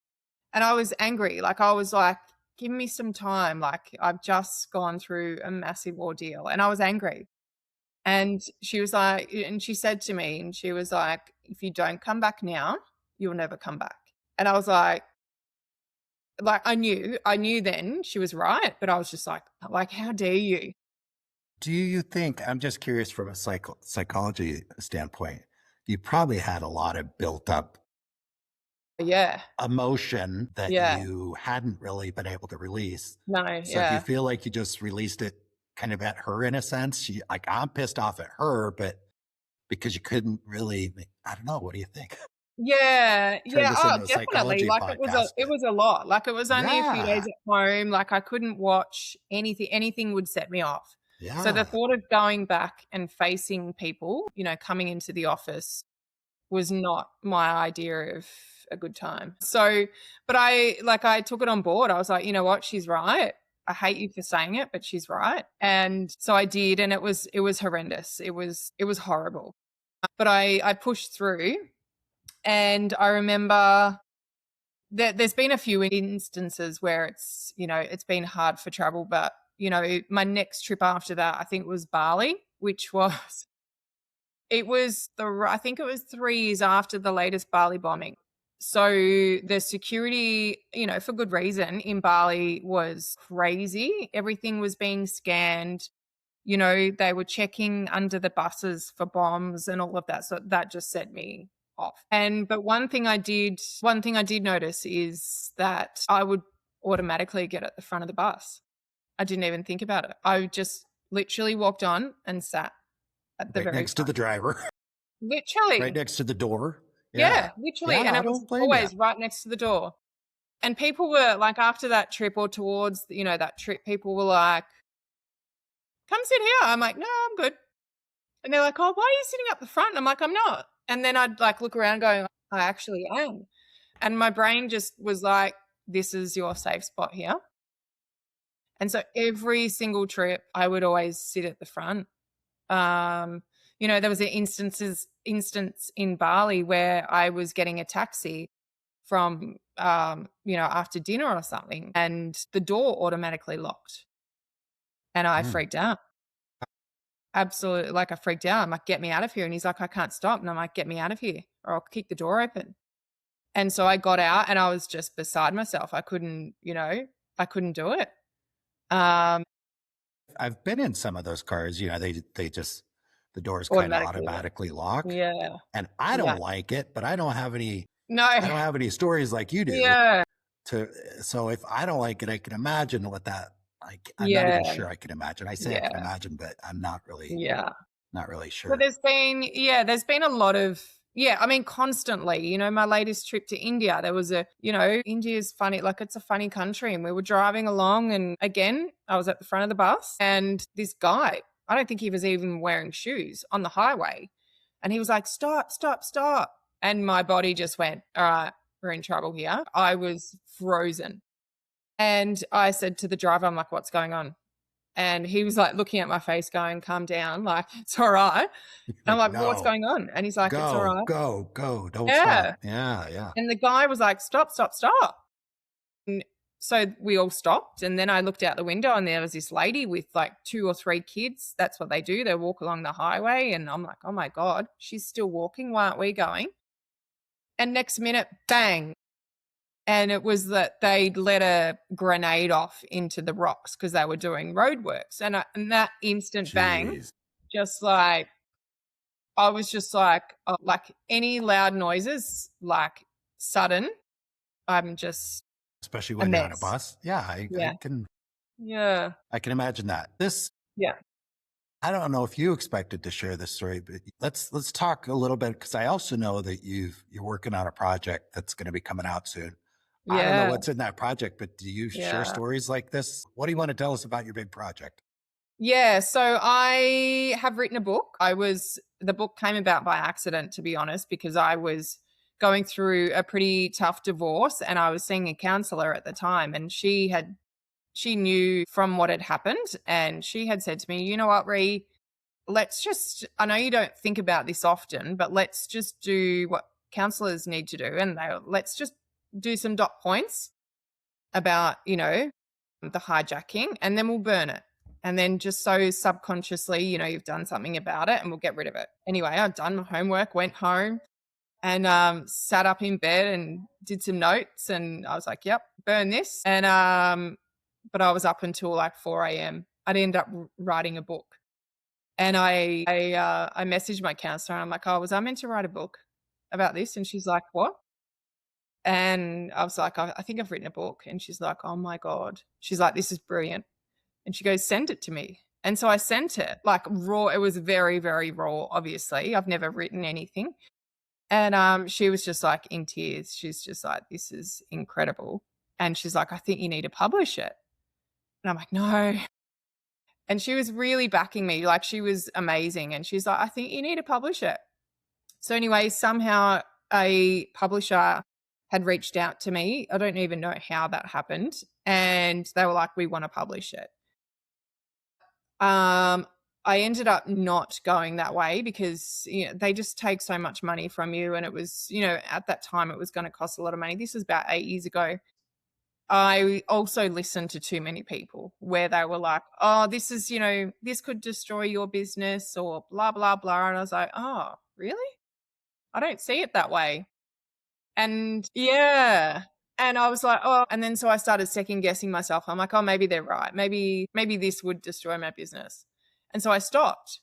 And I was angry. Like, I was like, give me some time. Like, I've just gone through a massive ordeal. And I was angry. And she was like, and she said to me, and she was like, if you don't come back now, you'll never come back. And I was like, like I knew then she was right, but I was just like, how dare you? Do you think, I'm just curious from a psychology standpoint, you probably had a lot of built up emotion that you hadn't really been able to release. No, So do you feel like you just released it kind of at her in a sense? Like, I'm pissed off at her, but because you couldn't really, I don't know. What do you think? Yeah. Oh, definitely. Like it was a lot. Like it was only a few days at home. Like I couldn't watch anything. Anything would set me off. Yeah. So the thought of going back and facing people, coming into the office was not my idea of a good time. So, but I took it on board. I was like, you know what? She's right. I hate you for saying it, but she's right. And so I did. And it was horrendous. It was horrible. But I pushed through. And I remember that there's been a few instances where it's, it's been hard for travel. But, my next trip after that, I think was Bali, which was, I think it was 3 years after the latest Bali bombing. So the security, for good reason in Bali was crazy. Everything was being scanned. They were checking under the buses for bombs and all of that. So that just set me off. But one thing I did notice is that I would automatically get at the front of the bus. I didn't even think about it. I just literally walked on and sat at the very next to the driver. Literally. Right next to the door. Yeah, literally. Yeah, and it was always right next to the door. And people were like, after that trip or towards, that trip, people were like, come sit here. I'm like, no, I'm good. And they're like, oh, why are you sitting up the front? I'm like, I'm not. And then I'd like look around going, I actually am. And my brain just was like, this is your safe spot here. And so every single trip I would always sit at the front. There was an instance in Bali where I was getting a taxi from, after dinner or something, and the door automatically locked. And I freaked out. Absolutely. Like I freaked out. I'm like, get me out of here. And he's like, I can't stop. And I'm like, get me out of here or I'll kick the door open. And so I got out and I was just beside myself. I couldn't do it. I've been in some of those cars, they just, the doors kind of automatically lock. Yeah. And I don't like it, but I don't have any stories like you do. Yeah. So if I don't like it, I can imagine what that, I'm not even sure I can imagine. I say I can imagine, but I'm not really sure. But there's been a lot of, constantly, my latest trip to India, there was India's funny, like it's a funny country, and we were driving along and again, I was at the front of the bus and this guy, I don't think he was even wearing shoes on the highway. And he was like, stop, stop, stop. And my body just went, all right, we're in trouble here. I was frozen. And I said to the driver, I'm like, what's going on? And he was like looking at my face going, calm down. Like, it's all right. And I'm like, well, what's going on? And he's like, it's all right. Go. Don't stop. Yeah. And the guy was like, stop. And so we all stopped. And then I looked out the window and there was this lady with like 2 or 3 kids. That's what they do. They walk along the highway. And I'm like, oh my God, she's still walking. Why aren't we going? And next minute, bang. And it was that they'd let a grenade off into the rocks because they were doing roadworks. And that instant bang, just like, I was just like any loud noises, like sudden, I'm just especially when you're on a bus. Yeah, I can. Yeah, I can imagine that. I don't know if you expected to share this story, but let's talk a little bit because I also know that you're working on a project that's going to be coming out soon. I don't know what's in that project, but do you share stories like this? What do you want to tell us about your big project? Yeah, so I have written a book. The book came about by accident, to be honest, because I was going through a pretty tough divorce and I was seeing a counselor at the time, and she knew from what had happened, and she had said to me, you know what, Rhi, I know you don't think about this often, but let's just do what counselors need to do. And let's just do some dot points about, the hijacking, and then we'll burn it. And then just so subconsciously, you've done something about it and we'll get rid of it. Anyway, I'd done my homework, went home, and sat up in bed and did some notes, and I was like, yep, burn this. And but I was up until like 4 a.m. I'd end up writing a book. And I messaged my counselor and I'm like, oh, was I meant to write a book about this? And she's like, what? And I was like, I think I've written a book. And she's like, oh my God. She's like, this is brilliant. And she goes, send it to me. And so I sent it like raw. It was very, very raw, obviously. I've never written anything. And she was just like in tears. She's just like, this is incredible. And she's like, I think you need to publish it. And I'm like, no. And she was really backing me. Like, she was amazing. And she's like, I think you need to publish it. So anyway, somehow a publisher had reached out to me. I don't even know how that happened. And they were like, we want to publish it. I ended up not going that way because, you know, they just take so much money from you. And it was, you know, at that time it was going to cost a lot of money. This was about 8 years ago. I also listened to too many people where they were like, oh, this is, you know, this could destroy your business or blah, blah, blah. And I was like, oh, really? I don't see it that way. And yeah. And I was like, oh, and then so I started second guessing myself. I'm like, oh, maybe they're right. Maybe this would destroy my business. And so I stopped.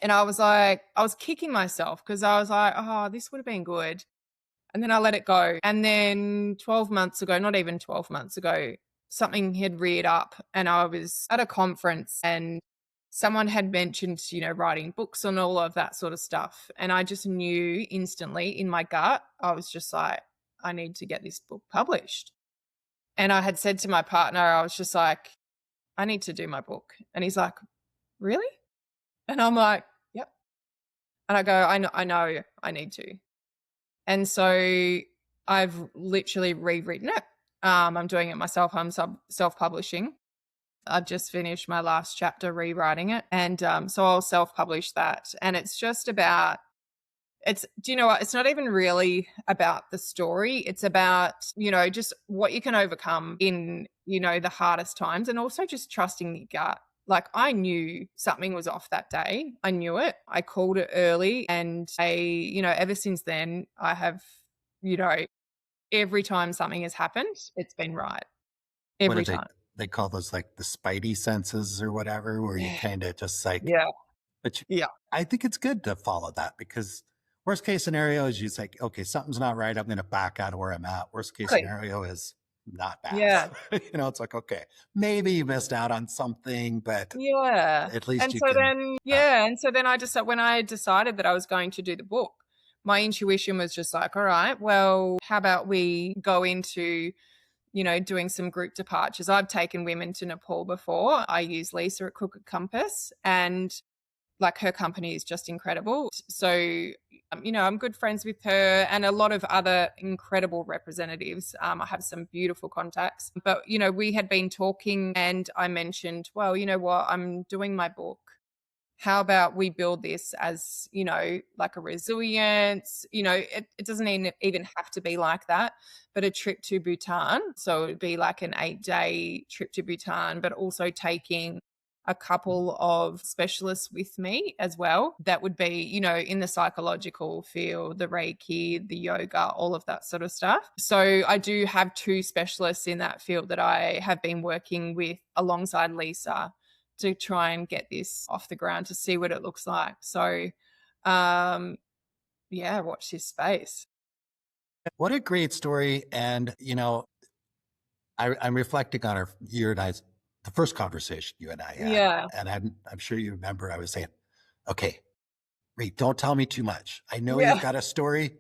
And I was like, I was kicking myself because I was like, oh, this would have been good. And then I let it go. And then 12 months ago, not even 12 months ago, something had reared up and I was at a conference and someone had mentioned, you know, writing books and all of that sort of stuff. And I just knew instantly in my gut, I was just like, I need to get this book published. And I had said to my partner, I was just like, I need to do my book. And he's like, really? And I'm like, yep. And I go, I know I need to. And so I've literally rewritten it. I'm doing it myself. I'm self-publishing. I've just finished my last chapter rewriting it. And so I'll self-publish that. And it's just about, do you know what? It's not even really about the story. It's about, you know, just what you can overcome in, you know, the hardest times, and also just trusting your gut. Like, I knew something was off that day. I knew it. I called it early, and you know, ever since then, I have, you know, every time something has happened, it's been right. Every time. They call those like the spidey senses or whatever, where you kind of just like, yeah. But I think it's good to follow that, because worst case scenario is you say, okay, something's not right. I'm going to back out of where I'm at. Worst case scenario is not bad. Yeah. You know, it's like, okay, maybe you missed out on something, but at least and so then I just, when I decided that I was going to do the book, my intuition was just like, all right, well, how about we go into, you know, doing some group departures. I've taken women to Nepal before. I use Lisa at Crooked Compass, and like, her company is just incredible. So, you know, I'm good friends with her and a lot of other incredible representatives. I have some beautiful contacts. But, you know, we had been talking and I mentioned, well, you know what, I'm doing my book. How about we build this as, you know, like a resilience, you know, it doesn't even have to be like that, but a trip to Bhutan. So it'd be like an 8-day trip to Bhutan, but also taking a couple of specialists with me as well. That would be, you know, in the psychological field, the Reiki, the yoga, all of that sort of stuff. So I do have 2 specialists in that field that I have been working with alongside Lisa to try and get this off the ground, to see what it looks like. So, yeah, watch this space. What a great story. And, you know, I'm reflecting on you and I's, the first conversation you and I had. Yeah. And I'm sure you remember I was saying, okay, Reed, don't tell me too much. I know you've got a story.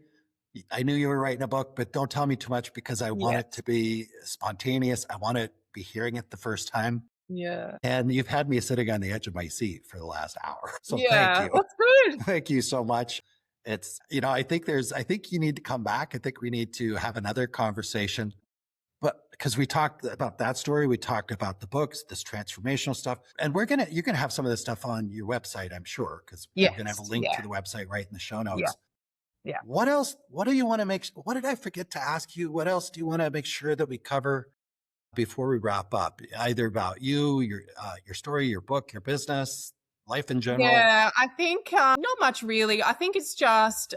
I knew you were writing a book, but don't tell me too much, because I want it to be spontaneous. I want to be hearing it the first time. Yeah. And you've had me sitting on the edge of my seat for the last hour. So thank you. That's good. Thank you so much. It's, you know, I think you need to come back. I think we need to have another conversation. But because we talked about that story, we talked about the books, this transformational stuff, and you're going to have some of this stuff on your website, I'm sure, because I'm going to have a link to the website right in the show notes. Yeah. What else? What do you want to what did I forget to ask you? What else do you want to make sure that we cover before we wrap up? Either about you, your story, your book, your business, life in general? Yeah, I think not much really. I think it's just,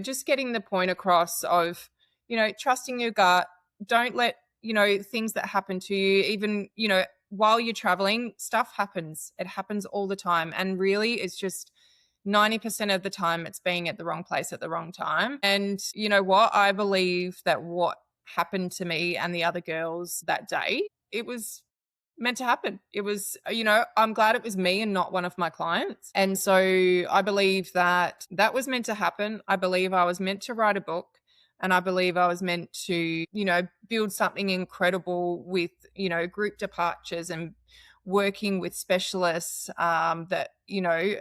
just getting the point across of, trusting your gut. Don't let, things that happen to you, even, while you're traveling, stuff happens. It happens all the time. And really, it's just 90% of the time it's being at the wrong place at the wrong time. And you know what? I believe that what happened to me and the other girls that day, it was meant to happen. It was, I'm glad it was me and not one of my clients. And so I believe that that was meant to happen. I believe I was meant to write a book, and I believe I was meant to, build something incredible with, group departures and working with specialists that,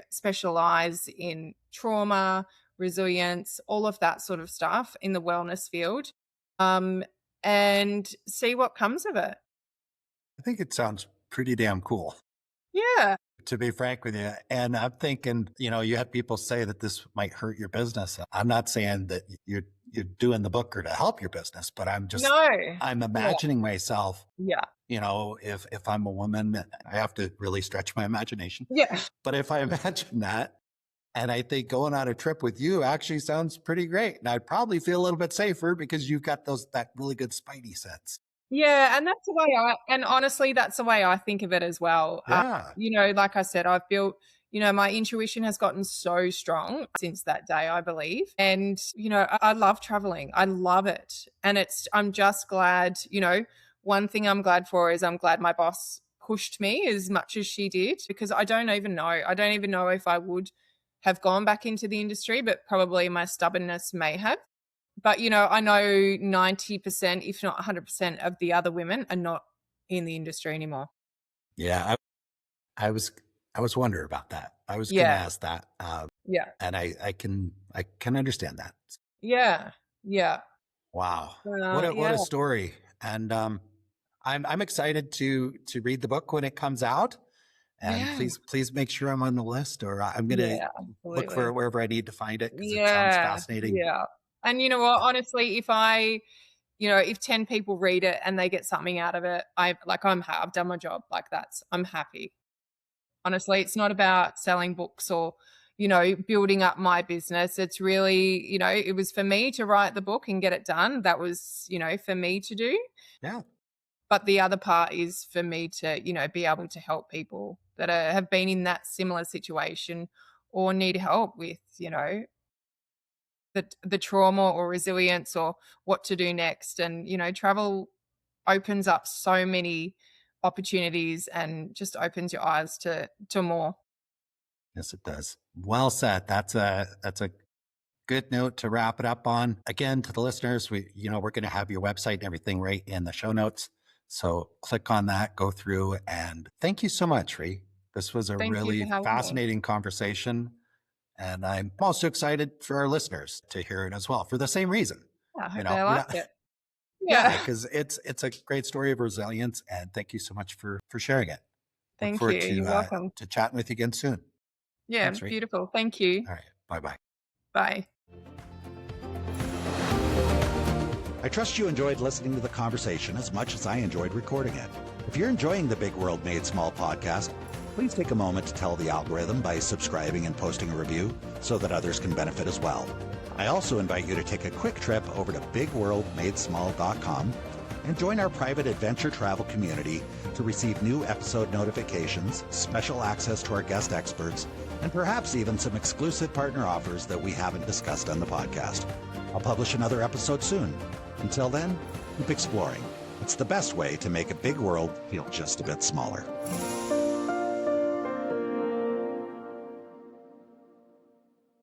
specialize in trauma, resilience, all of that sort of stuff in the wellness field, and see what comes of it. I think it sounds pretty damn cool. Yeah. To be frank with you. And I'm thinking, you have people say that this might hurt your business. I'm not saying that you're doing the book or to help your business, but I'm imagining myself. Yeah. If I'm a woman, I have to really stretch my imagination. Yeah. But if I imagine that, and I think going on a trip with you actually sounds pretty great. And I'd probably feel a little bit safer because you've got that really good spidey sense. Yeah, and that's the way honestly, that's the way I think of it as well. Yeah. Like I said, I've built, my intuition has gotten so strong since that day, I believe. And, I love traveling. I love it. And I'm just glad, one thing I'm glad for is I'm glad my boss pushed me as much as she did, because I don't even know. I don't even know if I would have gone back into the industry, but probably my stubbornness may have. But, I know 90%, if not 100% of the other women are not in the industry anymore. Yeah. I was wondering about that. I was going to ask that. Yeah. And I can understand that. Yeah. Yeah. Wow. What a story. And I'm excited to read the book when it comes out. And please make sure I'm on the list, or I'm going to look for it wherever I need to find it, because it sounds fascinating. Yeah. And you know what, honestly, if 10 people read it and they get something out of it, I've done my job. I'm happy. Honestly, it's not about selling books or, building up my business. It's really, it was for me to write the book and get it done. That was, for me to do. Yeah. But the other part is for me to, be able to help people that have been in that similar situation or need help with, the trauma or resilience or what to do next. And, travel opens up so many opportunities and just opens your eyes to more. Yes, it does. Well said. That's a good note to wrap it up on. Again, to the listeners, we're going to have your website and everything right in the show notes. So click on that, go through, and thank you so much, Rhi. This was a really fascinating conversation. And I'm also excited for our listeners to hear it as well, for the same reason. I hope they liked it. Yeah, because it's a great story of resilience. And thank you so much for sharing it. Thank you. You're welcome. To chatting with you again soon. Yeah, thanks, beautiful. Thank you. All right. Bye-bye. Bye. I trust you enjoyed listening to the conversation as much as I enjoyed recording it. If you're enjoying the Big World Made Small podcast, please take a moment to tell the algorithm by subscribing and posting a review so that others can benefit as well. I also invite you to take a quick trip over to bigworldmadesmall.com and join our private adventure travel community to receive new episode notifications, special access to our guest experts, and perhaps even some exclusive partner offers that we haven't discussed on the podcast. I'll publish another episode soon. Until then, keep exploring. It's the best way to make a big world feel just a bit smaller.